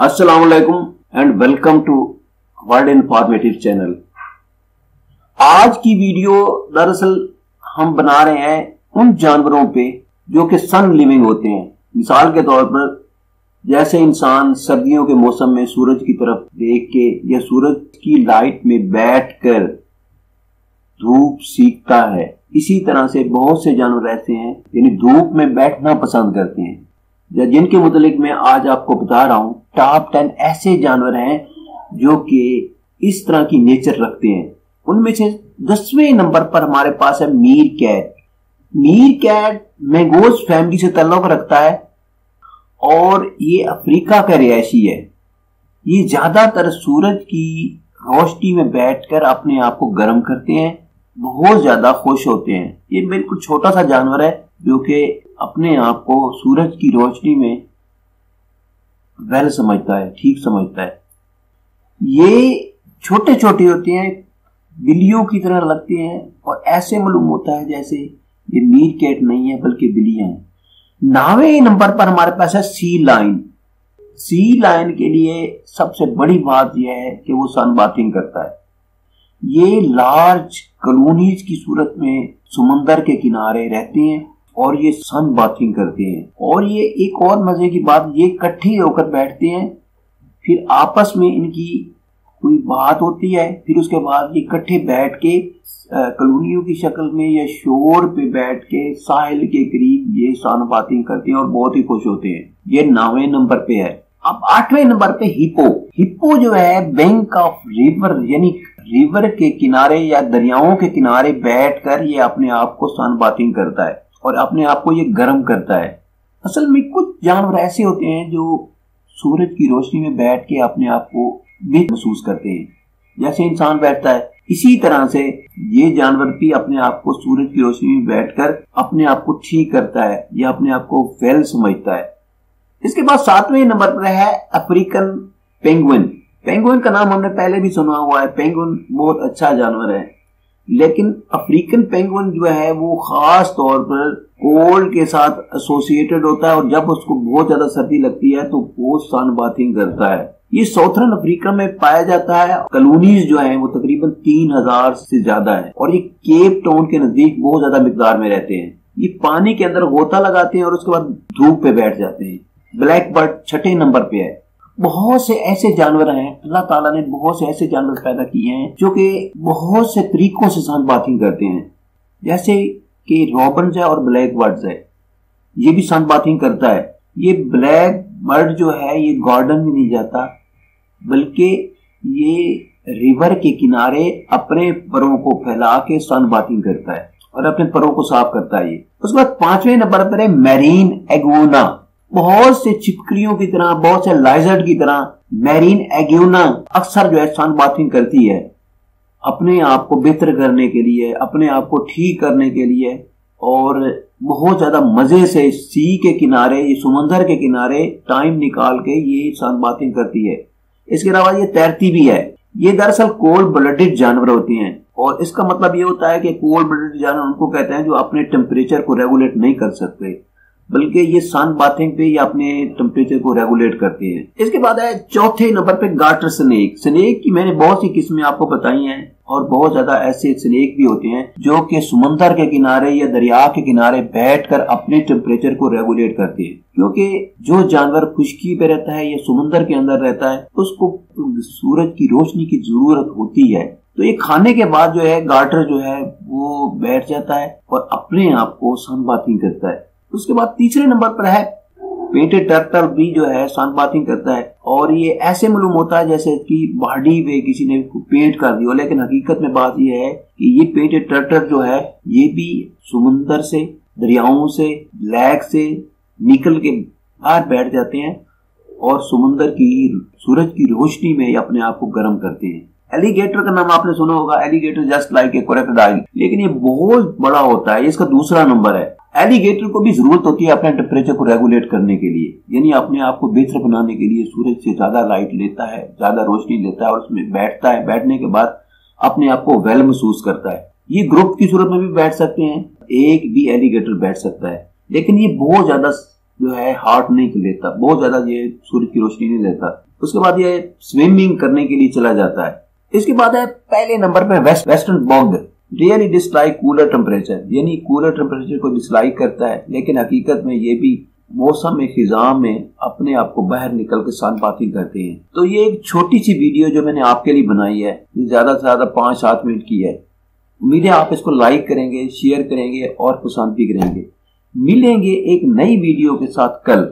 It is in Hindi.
अस्सलाम वालेकुम and welcome to world informative channel. आज की वीडियो दरअसल हम बना रहे हैं उन जानवरों पे जो कि सन लिविंग होते हैं। मिसाल के तौर पर जैसे इंसान सर्दियों के मौसम में सूरज की तरफ देख के या सूरज की लाइट में बैठकर धूप सीखता है, इसी तरह से बहुत से जानवर ऐसे हैं यानी धूप में बैठना पसंद करते हैं, जिनके मुतालिक मैं आज आपको बता रहा हूं। टॉप 10 ऐसे जानवर हैं जो कि इस तरह की नेचर रखते हैं। उनमें से 10वें नंबर पर हमारे पास है meerkat. Meerkat mongoose family से ताल्लुक रखता है और ये अफ्रीका का रिहायशी है। ये ज्यादातर सूरज की रोशनी में बैठकर अपने आप को गर्म करते हैं, बहुत ज्यादा खुश होते हैं। ये बिल्कुल छोटा सा जानवर है जो कि अपने आप को सूरज की रोशनी में वेल समझता है, ठीक समझता है। ये छोटे छोटे होते हैं, बिल्लियों की तरह लगते हैं और ऐसे मालूम होता है जैसे ये मीर कैट नहीं है बल्कि बिल्लियां हैं। 9वें नंबर पर हमारे पास है सी लाइन। सी लाइन के लिए सबसे बड़ी बात यह है कि वो सन बाथिंग करता है। ये लार्ज कॉलोनीज की सूरत में समुंदर के किनारे रहते हैं और ये सन बाथिंग करते हैं। और ये एक और मजे की बात, ये इकट्ठे होकर बैठते हैं, फिर आपस में इनकी कोई बात होती है, फिर उसके बाद ये इकट्ठे बैठ के कॉलोनियों की शक्ल में या शोर पे बैठ के साहिल के करीब ये सन बाथिंग करते हैं और बहुत ही खुश होते हैं। ये 9वें नंबर पे है। अब 8वें नंबर पे हिप्पो। हिप्पो जो है बैंक ऑफ रिवर यानी रिवर के किनारे या दरियाओं के किनारे बैठकर ये अपने आप को सन बाथिंग करता है और अपने आप को ये गर्म करता है। असल में कुछ जानवर ऐसे होते हैं जो सूरज की रोशनी में बैठ के अपने आप को बेहतर महसूस करते हैं, जैसे इंसान बैठता है। इसी तरह से ये जानवर भी अपने आप को सूरज की रोशनी में बैठकर अपने आप को ठीक करता है या अपने आप को वेल समझता है। इसके बाद 7वें नंबर पर है अफ्रीकन पेंगुइन। पेंगुइन का नाम हमने पहले भी सुना हुआ है। पेंगुइन बहुत अच्छा जानवर है, लेकिन अफ्रीकन पेंगुइन जो है वो खास तौर पर कोल्ड के साथ एसोसिएटेड होता है और जब उसको बहुत ज्यादा सर्दी लगती है तो वो सन बाथिंग करता है। ये साउथर्न अफ्रीका में पाया जाता है। कॉलोनीज जो है वो तकरीबन 3000 से ज्यादा है और ये केप टाउन के नजदीक बहुत ज्यादा मिकदार में रहते हैं। ये पानी के अंदर गोता लगाते हैं और उसके बाद धूप पे बैठ जाते हैं। ब्लैक बर्ड 6ठे नंबर पे है। बहुत से ऐसे जानवर हैं, अल्लाह ताला ने बहुत से ऐसे जानवर पैदा किए हैं जो कि बहुत से तरीकों से सन बाथिंग करते हैं, जैसे कि रॉबिन्स है और ब्लैक बर्ड्स है। ये भी सन बाथिंग करता है। ये ब्लैक बर्ड जो है ये गार्डन में नहीं जाता बल्कि ये रिवर के किनारे अपने परों को फैला के सन बाथिंग करता है और अपने परों को साफ करता है। ये उसके बाद 5वें नंबर पर है मैरीन एगुना। बहुत से छिपकलियों की तरह, बहुत से लाइजर्ड की तरह मैरीन एग्यूना अक्सर जो है सन बाथिंग करती है अपने आप को बेहतर करने के लिए, अपने आप को ठीक करने के लिए और बहुत ज्यादा मजे से सी के किनारे, ये समंदर के किनारे टाइम निकाल के ये सन बाथिंग करती है। इसके अलावा ये तैरती भी है। ये दरअसल कोल्ड ब्लडेड जानवर होती हैं और इसका मतलब ये होता है कि कोल्ड ब्लडेड जानवर उनको कहते हैं जो अपने टेम्परेचर को रेगुलेट नहीं कर सकते, बल्कि ये सन बाथिंग पे ये अपने टेम्परेचर को रेगुलेट करते हैं। इसके बाद है 4थे नंबर पे गार्टर स्नेक। स्नेक की मैंने बहुत सी किस्में आपको बताई हैं और बहुत ज्यादा ऐसे स्नेक भी होते हैं जो कि समुंदर के किनारे या दरिया के किनारे बैठकर अपने टेम्परेचर को रेगुलेट करते हैं, क्योंकि जो जानवर खुश्की पे रहता है या समुंदर के अंदर रहता है उसको सूरज की रोशनी की जरूरत होती है। तो ये खाने के बाद जो है गार्टर जो है वो बैठ जाता है और अपने आप को सन बाथिंग करता है। उसके बाद 3रे नंबर पर है पेंटेड टर्टल भी जो है सन बाथिंग करता है और ये ऐसे मालूम होता है जैसे कि बॉडी पे किसी ने पेंट कर दी हो, लेकिन हकीकत में बात ये है कि ये पेंटेड टर्टल जो है ये भी समुंदर से, दरियाओं से, लेक से निकल के बाहर बैठ जाते हैं और समुंदर की सूरज की रोशनी में अपने आप को गर्म करते हैं। एलिगेटर का नाम आपने सुना होगा। Alligator just like a crocodile, लेकिन ये बहुत बड़ा होता है। इसका 2रा नंबर है। एलिगेटर को भी जरूरत होती है अपने टेम्परेचर को रेगुलेट करने के लिए, यानी अपने आप को बेहतर बनाने के लिए सूरज से ज्यादा लाइट लेता है, ज्यादा रोशनी लेता है और उसमें बैठता है। बैठने के बाद अपने आप को वेल महसूस करता है। ये ग्रुप की सूरत में भी बैठ सकते हैं, एक भी एलिगेटर बैठ सकता है, लेकिन ये बहुत ज्यादा जो है हार्ट नहीं लेता, बहुत ज्यादा ये सूरज की रोशनी नहीं लेता। उसके बाद ये स्विमिंग करने के लिए चला जाता है। इसके बाद है पहले नंबर पे western bog, really dislike cooler temperature, यानी कूलर टेम्परेचर को डिसलाइक करता है, लेकिन हकीकत में ये भी मौसम खिजां में अपने आप को बाहर निकल के सनबाथिंग करते हैं। तो ये एक छोटी सी वीडियो जो मैंने आपके लिए बनाई है, ज्यादा से ज्यादा 5-7 मिनट की है। उम्मीद है आप इसको लाइक करेंगे, शेयर करेंगे और पसंद भी करेंगे। मिलेंगे एक नई वीडियो के साथ कल।